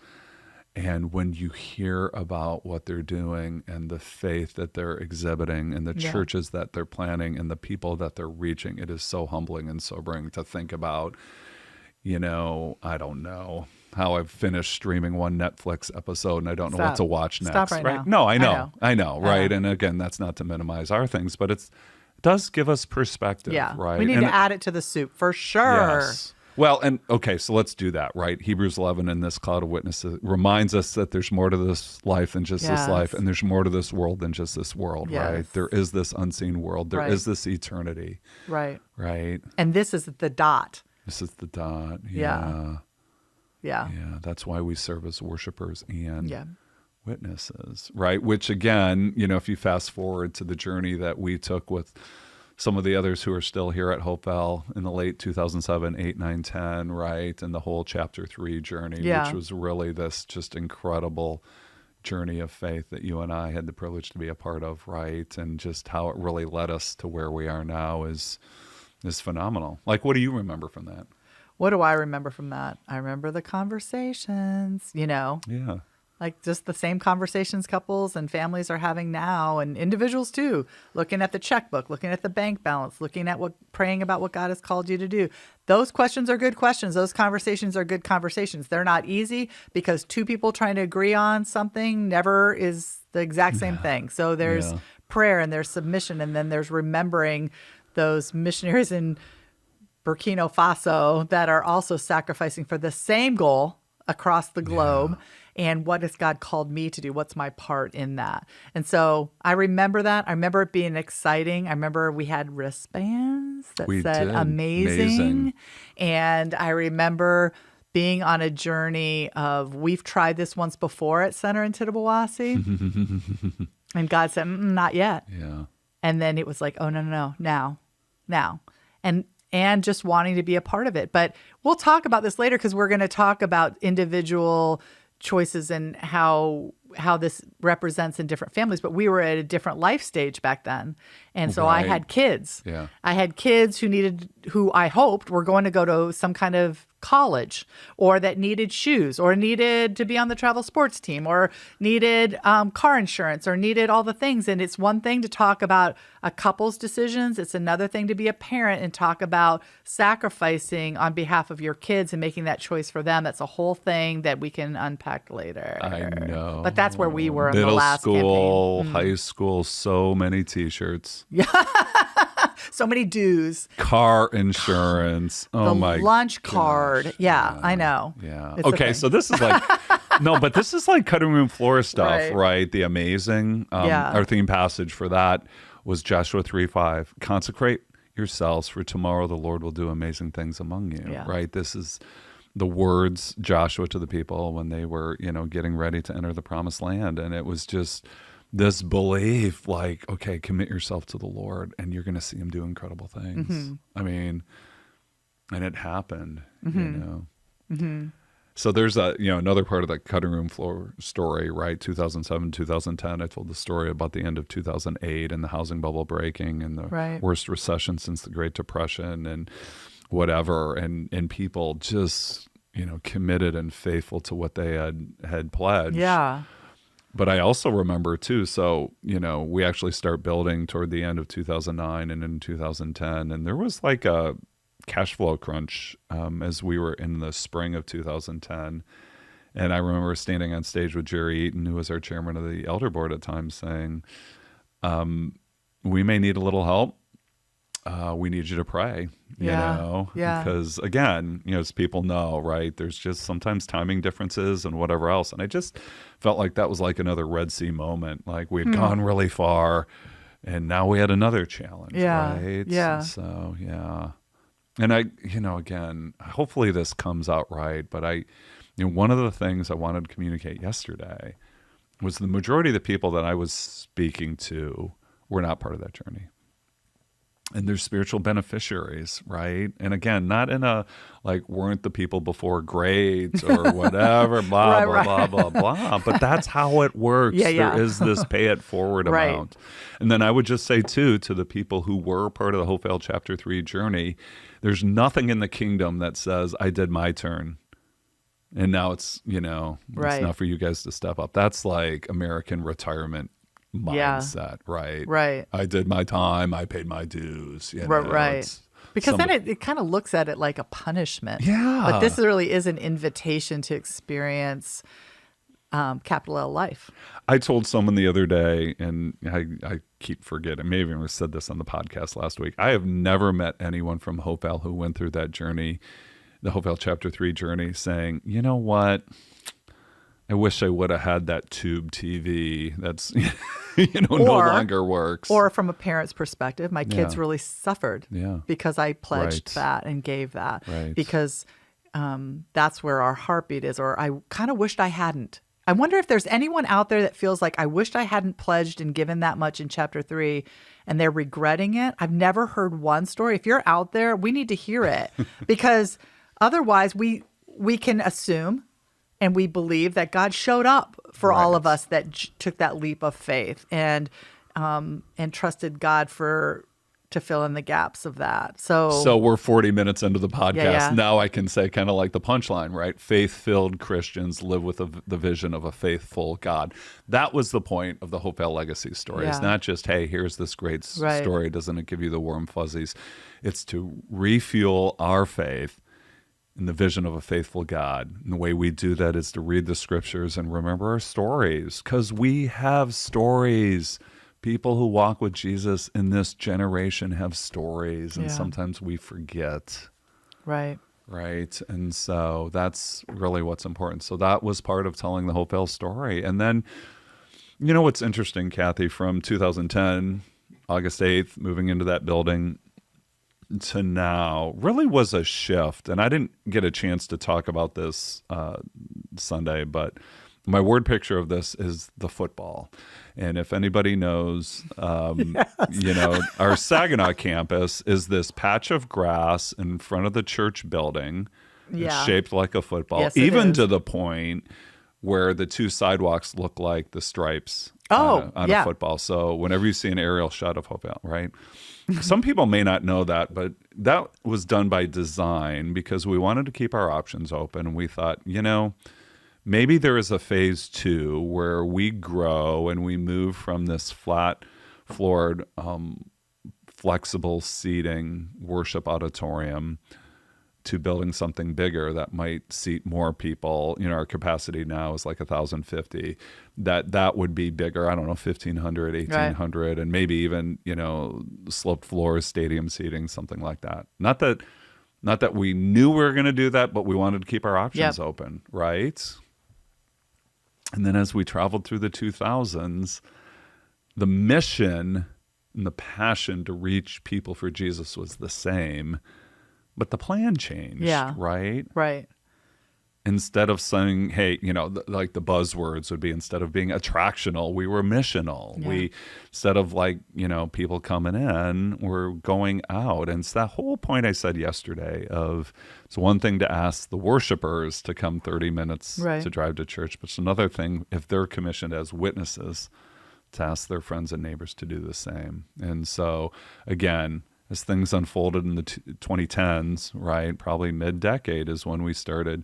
And when you hear about what they're doing and the faith that they're exhibiting and the churches that they're planting and the people that they're reaching, it is so humbling and sobering to think about. You know, I don't know how I've finished streaming one Netflix episode and I don't know what to watch next. Stop right now. No, I know, right? And again, that's not to minimize our things, but it's does give us perspective, Yeah. right? We need to add it to the soup for sure. Yes. Well, and okay, so let's do that, right? Hebrews 11 in this cloud of witnesses reminds us that there's more to this life than just this life, and there's more to this world than just this world, right? There is this unseen world. There is this eternity. Right. Right. And this is the dot. This is the dot. Yeah. Yeah. That's why we serve as worshipers and witnesses, right? Which again, if you fast forward to the journey that we took with some of the others who are still here at Hopevale in the late 2007, 8, 9, 10, right? And the whole chapter 3 journey, which was really this just incredible journey of faith that you and I had the privilege to be a part of, right? And just how it really led us to where we are now is phenomenal. Like, what do you remember from that? What do I remember from that? I remember the conversations, Yeah. like just the same conversations couples and families are having now, and individuals too, looking at the checkbook, looking at the bank balance, looking at praying about what God has called you to do. Those questions are good questions. Those conversations are good conversations. They're not easy because two people trying to agree on something never is the exact same thing. So there's prayer and there's submission, and then there's remembering those missionaries in Burkina Faso that are also sacrificing for the same goal across the globe. And what has God called me to do? What's my part in that? And so I remember that. I remember it being exciting. I remember we had wristbands that said amazing. And I remember being on a journey of, we've tried this once before at Center in Tittabawassee. And God said, not yet. Yeah. And then it was like, oh, no, now. And just wanting to be a part of it. But we'll talk about this later because we're going to talk about individual choices and how this represents in different families. But we were at a different life stage back then. And so I had kids. Yeah. I had kids who I hoped were going to go to some kind of college, or that needed shoes, or needed to be on the travel sports team, or needed car insurance, or needed all the things. And it's one thing to talk about a couple's decisions. It's another thing to be a parent and talk about sacrificing on behalf of your kids and making that choice for them. That's a whole thing that we can unpack later. I know. But that's where we were in Middle the last school, campaign. high school, so many T-shirts. So many dues. Car insurance. Oh my lunch gosh. card. Yeah, I know. Yeah. It's a Okay, thing. so this is like no, but this is like cutting room floor stuff, right? The amazing. Our theme passage for that was Joshua 3:5. Consecrate yourselves, for tomorrow the Lord will do amazing things among you. Yeah. Right? This is the words Joshua to the people when they were, getting ready to enter the promised land. And it was just this belief, like, okay, commit yourself to the Lord and you're going to see him do incredible things. Mm-hmm. I mean, and it happened, So there's another part of that cutting room floor story, right? 2007, 2010. I told the story about the end of 2008 and the housing bubble breaking and the worst recession since the Great Depression and whatever. And people just, committed and faithful to what they had pledged. Yeah. But I also remember too, so, we actually start building toward the end of 2009 and in 2010. And there was like a cash flow crunch as we were in the spring of 2010. And I remember standing on stage with Jerry Eaton, who was our chairman of the elder board at times, saying, we may need a little help. We need you to pray, because again, as people know, right, there's just sometimes timing differences and whatever else. And I just felt like that was like another Red Sea moment. Like we had gone really far and now we had another challenge, right? Yeah. So, yeah. And I, again, hopefully this comes out right. But one of the things I wanted to communicate yesterday was the majority of the people that I was speaking to were not part of that journey. And they're spiritual beneficiaries, right? And again, not in a, like, weren't the people before grades or whatever, blah, blah, blah, blah, blah. But that's how it works. There is this pay it forward amount. And then I would just say, too, to the people who were part of the Hopevale Chapter 3 journey, there's nothing in the kingdom that says, I did my turn. And now it's, it's not for you guys to step up. That's like American retirement mindset, right? I did my time. I paid my dues. Because then it kind of looks at it like a punishment. Yeah. But this really is an invitation to experience capital L life. I told someone the other day, and I keep forgetting, maybe I said this on the podcast last week. I have never met anyone from Hopevale who went through that journey, the Hopevale chapter 3 journey, saying, you know what? I wish I would have had that tube TV that's, no longer works. Or from a parent's perspective, my kids Yeah. really suffered Yeah. because I pledged Right. that and gave that. Right. Because that's where our heartbeat is. Or I kind of wished I hadn't. I wonder if there's anyone out there that feels like I wished I hadn't pledged and given that much in chapter 3 and they're regretting it. I've never heard one story. If you're out there, we need to hear it because otherwise we can assume and we believe that God showed up for all of us that took that leap of faith and trusted God to fill in the gaps of that. So we're 40 minutes into the podcast. Yeah. Now I can say kind of like the punchline, right? Faith-filled Christians live with the vision of a faithful God. That was the point of the Hopevale Legacy story. It's Yeah. not just, hey, here's this great Right. story. Doesn't it give you the warm fuzzies? It's to refuel our faith in the vision of a faithful God. And the way we do that is to read the scriptures and remember our stories, because we have stories. People who walk with Jesus in this generation have stories, and Yeah. sometimes we forget, Right. right? And so that's really what's important. So that was part of telling the Hopevale story. And then, what's interesting, Cathy, from 2010, August 8th, moving into that building to now really was a shift. And I didn't get a chance to talk about this Sunday, but my word picture of this is the football. And if anybody knows, our Saginaw campus is this patch of grass in front of the church building. Yeah. It's shaped like a football, Yes, it even is. to the point where the two sidewalks look like the stripes Oh, on yeah. a football. So whenever you see an aerial shot of Hopevale, right? Some people may not know that, but that was done by design because we wanted to keep our options open. And we thought, maybe there is a phase 2 where we grow and we move from this flat floored, flexible seating worship auditorium to building something bigger that might seat more people. Our capacity now is like 1,050. That would be bigger. I don't know, 1,500, 1,800, and maybe even, sloped floors, stadium seating, something like that. Not that we knew we were going to do that, but we wanted to keep our options open, right? And then as we traveled through the 2000s, the mission and the passion to reach people for Jesus was the same, but the plan changed, right? Right. Instead of saying, hey, like the buzzwords would be, instead of being attractional, we were missional. Yeah. Instead of people coming in, we're going out. And it's that whole point I said yesterday of, it's one thing to ask the worshipers to come 30 minutes to drive to church, but it's another thing if they're commissioned as witnesses to ask their friends and neighbors to do the same. And so again, as things unfolded in the 2010s, right, probably mid-decade is when we started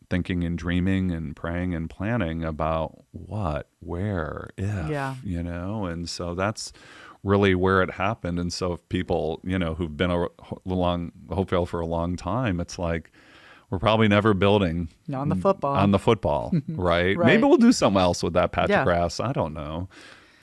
thinking and dreaming and praying and planning about what, where, if, and so that's really where it happened. And so if people, who've been along Hopevale for a long time, it's like, we're probably never building On the football. right? Right. Maybe we'll do something else with that patch Yeah. of grass. I don't know,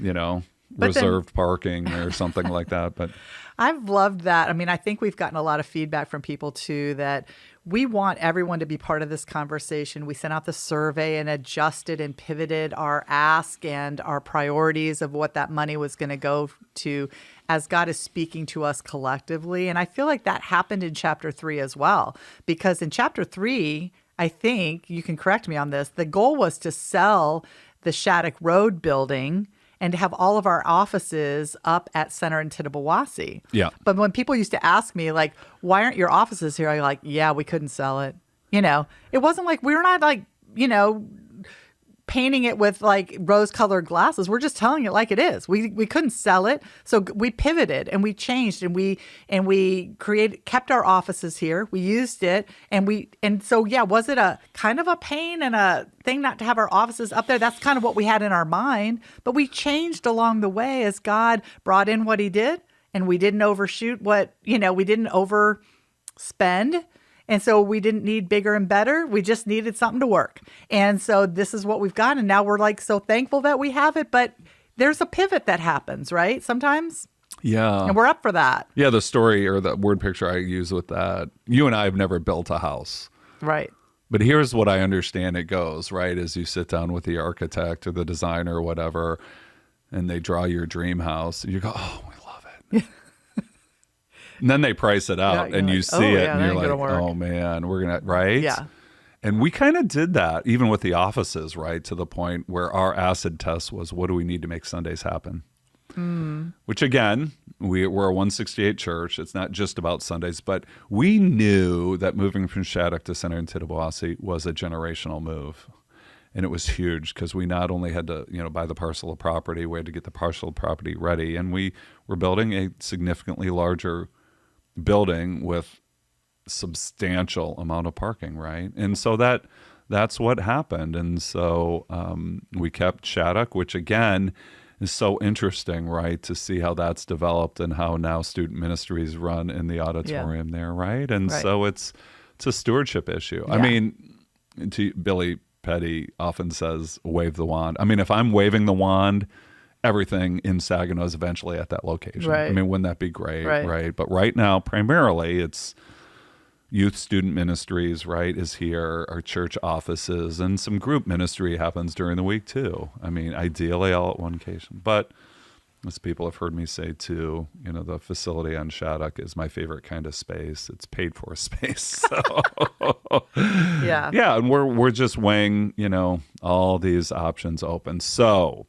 But reserved parking or something like that. But I've loved that. I mean, I think we've gotten a lot of feedback from people too that we want everyone to be part of this conversation. We sent out the survey and adjusted and pivoted our ask and our priorities of what that money was going to go to as God is speaking to us collectively. And I feel like that happened in chapter 3 as well, because in chapter 3, I think, you can correct me on this, the goal was to sell the Shattuck Road building and to have all of our offices up at Center in Tittabawassee. Yeah. But when people used to ask me, like, why aren't your offices here? I'm like, yeah, we couldn't sell it. It wasn't like, we were not like, painting it with like rose-colored glasses. We're just telling it like it is. We couldn't sell it, so we pivoted and we changed and we kept our offices here. We used it and so was it a kind of a pain and a thing not to have our offices up there? That's kind of what we had in our mind, but we changed along the way as God brought in what He did, and we didn't overshoot we didn't overspend. And so we didn't need bigger and better. We just needed something to work. And so this is what we've got. And now we're like so thankful that we have it. But there's a pivot that happens, right? Sometimes. Yeah. And we're up for that. Yeah, the story or the word picture I use with that, you and I have never built a house. Right. But here's what I understand it goes, right? As you sit down with the architect or the designer or whatever, and they draw your dream house, and you go, oh, we love it. And then they price it out, and you like, see it, yeah, and that you're ain't like, gonna work. oh, man, we're going to, right? Yeah. And we kind of did that, even with the offices, right? To the point where our acid test was, what do we need to make Sundays happen? Which again, we're a 168 church. It's not just about Sundays, but we knew that moving from Shattuck to Center in Tittabawassee was a generational move. And it was huge because we not only had to, buy the parcel of property, we had to get the parcel of property ready. And we were building a significantly larger building with substantial amount of parking, right? And so that's what happened. And so we kept Shattuck, which again is so interesting, right, to see how that's developed and how now student ministries run in the auditorium there, right? And so it's a stewardship issue. Yeah. I mean, Billy Petty often says, wave the wand. I mean, if I'm waving the wand, everything in Saginaw is eventually at that location. Right. I mean, wouldn't that be great, Right. right? But right now, primarily, it's youth student ministries, right, is here, our church offices, and some group ministry happens during the week too. I mean, ideally all at one location. But as people have heard me say too, the facility on Shattuck is my favorite kind of space. It's paid for space. So Yeah. yeah, and we're just weighing, all these options open. So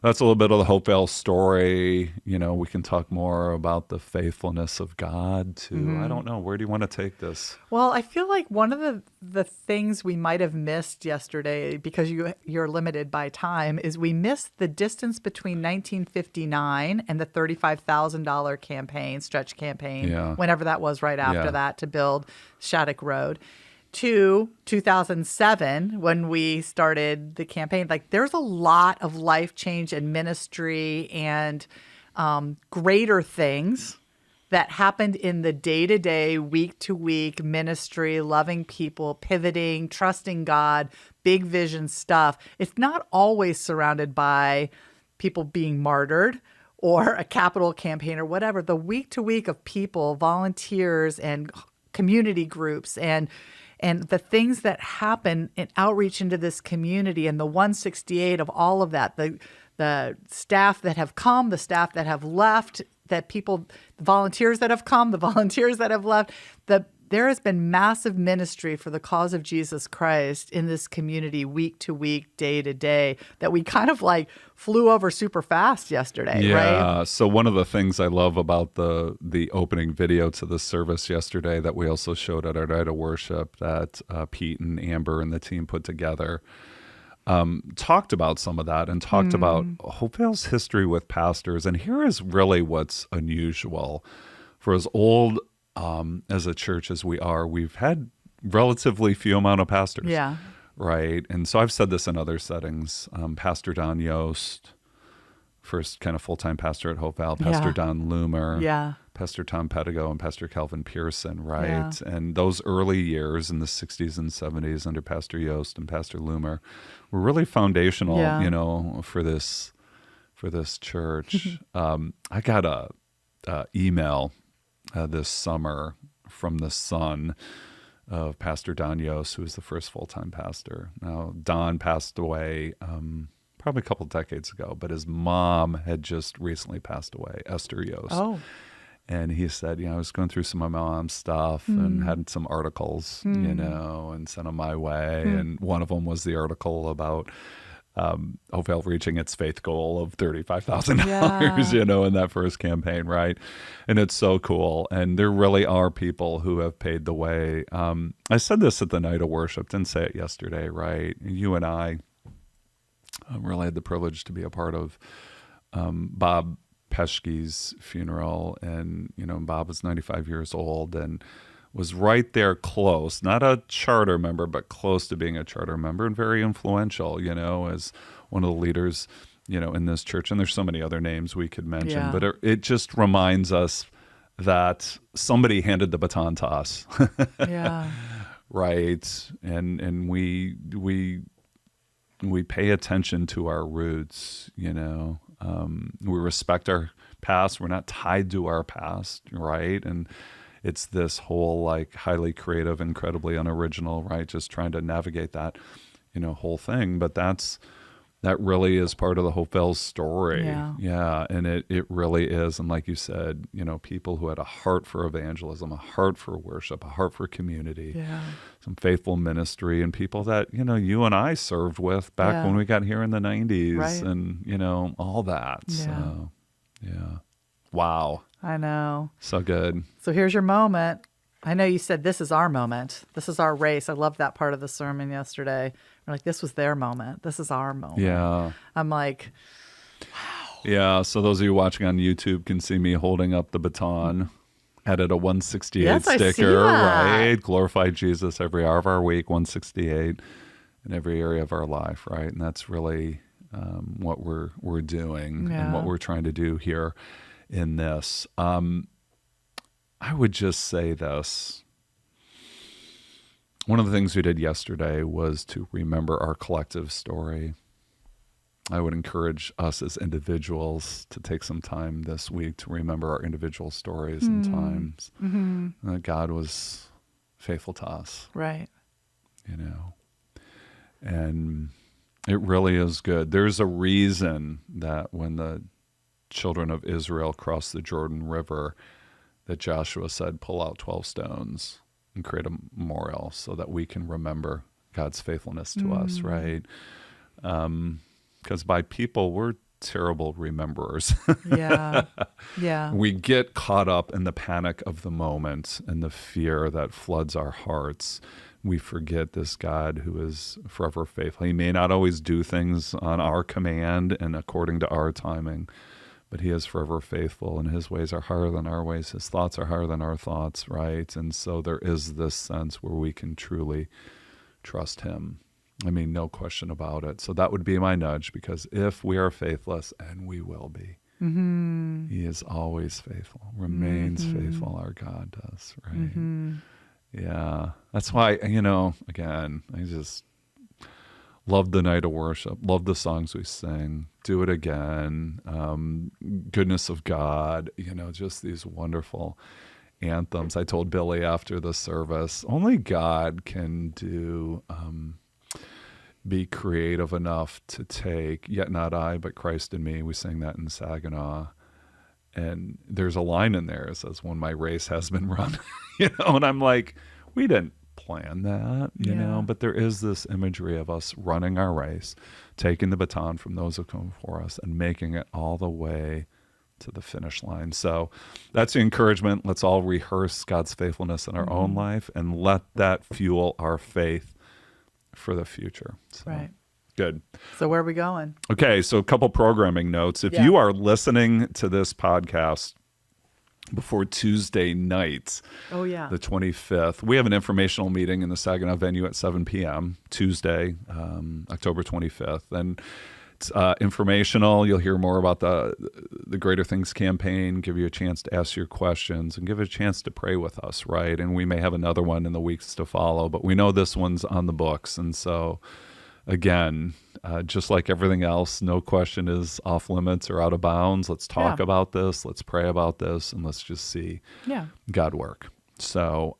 that's a little bit of the Hopevale story. We can talk more about the faithfulness of God too. I don't know. Where do you want to take this? Well, I feel like one of the things we might have missed yesterday, because you're limited by time, is we missed the distance between 1959 and the $35,000 campaign, stretch campaign, whenever that was right after that, to build Shattuck Road, to 2007 when we started the campaign. Like, there's a lot of life change and ministry and greater things that happened in the day-to-day, week-to-week ministry, loving people, pivoting, trusting God, big vision stuff. It's not always surrounded by people being martyred or a capital campaign or whatever. The week-to-week of people, volunteers, and community groups, and the things that happen in outreach into this community, and the 168 of all of that, the staff that have come, the staff that have left, the volunteers that have come, the volunteers that have left, there has been massive ministry for the cause of Jesus Christ in this community week to week, day to day, that we kind of like flew over super fast yesterday, right? Yeah. So one of the things I love about the opening video to the service yesterday that we also showed at our night of worship that Pete and Amber and the team put together, talked about some of that and talked about Hopevale's history with pastors. And here is really what's unusual. For as old as a church as we are, we've had relatively few amount of pastors. Yeah. Right. And so I've said this in other settings. Pastor Don Yost, first kind of full-time pastor at Hopevale, Pastor Don Loomer, Pastor Tom Pedigo, and Pastor Calvin Pearson, right? Yeah. And those early years in the 60s and 70s under Pastor Yost and Pastor Loomer were really foundational, for this church. I got a email this summer from the son of Pastor Don Yost, who was the first full-time pastor. Now, Don passed away probably a couple decades ago, but his mom had just recently passed away, Esther Yost. Oh. And he said, I was going through some of my mom's stuff and had some articles, and sent them my way. And one of them was the article about Hopevale reaching its faith goal of $35,000, in that first campaign, right? And it's so cool. And there really are people who have paid the way. I said this at the night of worship, didn't say it yesterday, right? You and I really had the privilege to be a part of Bob Peschke's funeral. And, Bob was 95 years old and was right there close, not a charter member, but close to being a charter member and very influential, as one of the leaders, in this church. And there's so many other names we could mention, but it just reminds us that somebody handed the baton to us. Yeah. Right. And we pay attention to our roots, we respect our past. We're not tied to our past, right? And it's this whole like highly creative, incredibly unoriginal, right? Just trying to navigate that, whole thing. But that really is part of the Hopevale story. Yeah. And it really is. And like you said, people who had a heart for evangelism, a heart for worship, a heart for community, some faithful ministry, and people that, you and I served with back when we got here in the 90s, Right. and, all that. Yeah. So, yeah. Wow. I know. So good. So here's your moment. I know you said this is our moment. This is our race. I loved that part of the sermon yesterday. We're like, this was their moment. This is our moment. Yeah. I'm like, Yeah. So those of you watching on YouTube can see me holding up the baton. Added a 168 Yes, I see sticker, that. right? Glorify Jesus every hour of our week, 168 in every area of our life, right? And that's really what we're doing and what we're trying to do here in this. I would just say this. One of the things we did yesterday was to remember our collective story. I would encourage us as individuals to take some time this week to remember our individual stories and times. That God was faithful to us. right. And it really is good. There's a reason that when the children of Israel crossed the Jordan River, that Joshua said, pull out 12 stones and create a memorial so that we can remember God's faithfulness to us, right? Because by people, we're terrible rememberers. Yeah. Yeah. We get caught up in the panic of the moment and the fear that floods our hearts. We forget this God who is forever faithful. He may not always do things on our command and according to our timing, but he is forever faithful, and his ways are higher than our ways. His thoughts are higher than our thoughts, right? And so there is this sense where we can truly trust him. I mean, no question about it. So that would be my nudge, because if we are faithless, and we will be, he is always faithful, remains faithful, our God does, right? Yeah. That's why, again, I just love the night of worship, love the songs we sing, do it again, goodness of God, just these wonderful anthems. I told Billy after the service, only God can be creative enough to take, yet not I, but Christ in me. We sang that in Saginaw. And there's a line in there that says, when my race has been run, and I'm like, we didn't plan that, but there is this imagery of us running our race, taking the baton from those who come before us and making it all the way to the finish line. So that's the encouragement. Let's all rehearse God's faithfulness in our own life and let that fuel our faith for the future. So, Right. Good. So where are we going? Okay, so a couple programming notes. If you are listening to this podcast before Tuesday night, Oh, yeah. the 25th, we have an informational meeting in the Saginaw venue at 7 p.m. Tuesday, October 25th. And it's informational. You'll hear more about the Greater Things campaign, give you a chance to ask your questions, and give you a chance to pray with us, right? And we may have another one in the weeks to follow, but we know this one's on the books. And so, again, just like everything else, no question is off limits or out of bounds. Let's talk about this. Let's pray about this, and let's just see God work. So,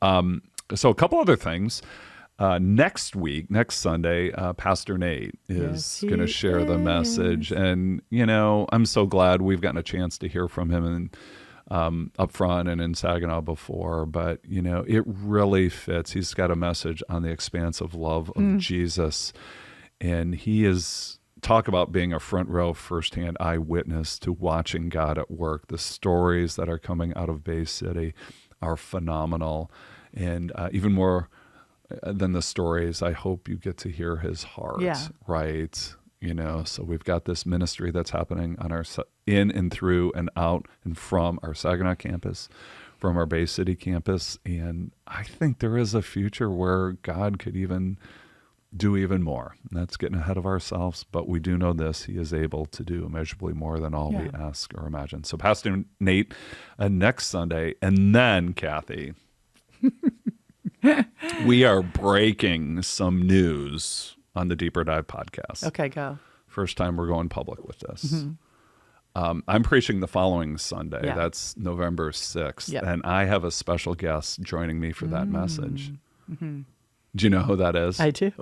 so a couple other things. Next week, next Sunday, Pastor Nate is going to share the message, and I'm so glad we've gotten a chance to hear from him and up front and in Saginaw before. But it really fits. He's got a message on the expansive love of Jesus. And he is talk about being a front row, firsthand eyewitness to watching God at work. The stories that are coming out of Bay City are phenomenal. And even more than the stories, I hope you get to hear his heart, right? So we've got this ministry that's happening on our in and through and out and from our Saginaw campus, from our Bay City campus. And I think there is a future where God could even do even more. That's getting ahead of ourselves, but we do know this. He is able to do immeasurably more than all we ask or imagine. So Pastor Nate, next Sunday, and then Cathy, we are breaking some news on the Deeper Dive podcast. Okay, go. First time we're going public with this. I'm preaching the following Sunday. Yeah. That's November 6th. Yep. And I have a special guest joining me for that message. Do you know who that is? I do.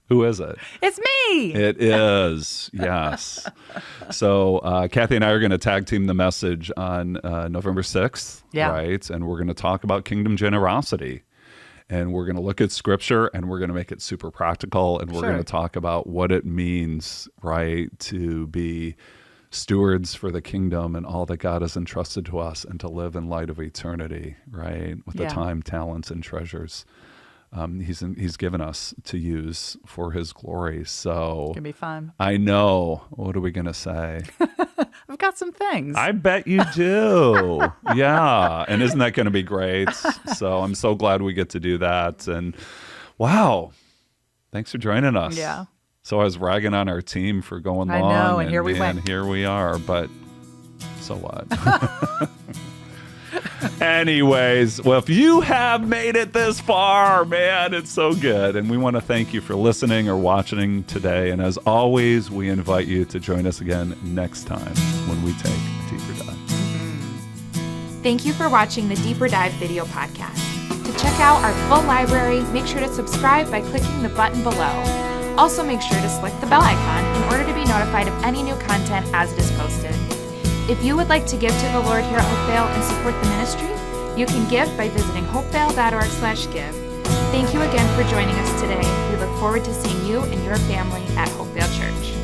Who is it? It's me. It is, yes. So Cathy and I are going to tag team the message on November 6th, right? And we're going to talk about kingdom generosity. And we're going to look at scripture and we're going to make it super practical. And we're going to talk about what it means, right, to be stewards for the kingdom and all that God has entrusted to us and to live in light of eternity, right, with the time, talents, and treasures he's given us to use for his glory. So It's going to be fun. I know. What are we going to say? I've got some things. I bet you do. Yeah. And isn't that going to be great? So I'm so glad we get to do that. And wow, thanks for joining us. Yeah. So I was ragging on our team for going long. I know, and here we went. And here we are. But so what? Anyways, well, if you have made it this far, man, it's so good. And we want to thank you for listening or watching today. And as always, we invite you to join us again next time when we take a deeper dive. Thank you for watching the Deeper Dive video podcast. To check out our full library, make sure to subscribe by clicking the button below. Also, make sure to select the bell icon in order to be notified of any new content as it is posted. If you would like to give to the Lord here at Hopevale and support the ministry, you can give by visiting hopevale.org/give. Thank you again for joining us today. We look forward to seeing you and your family at Hopevale Church.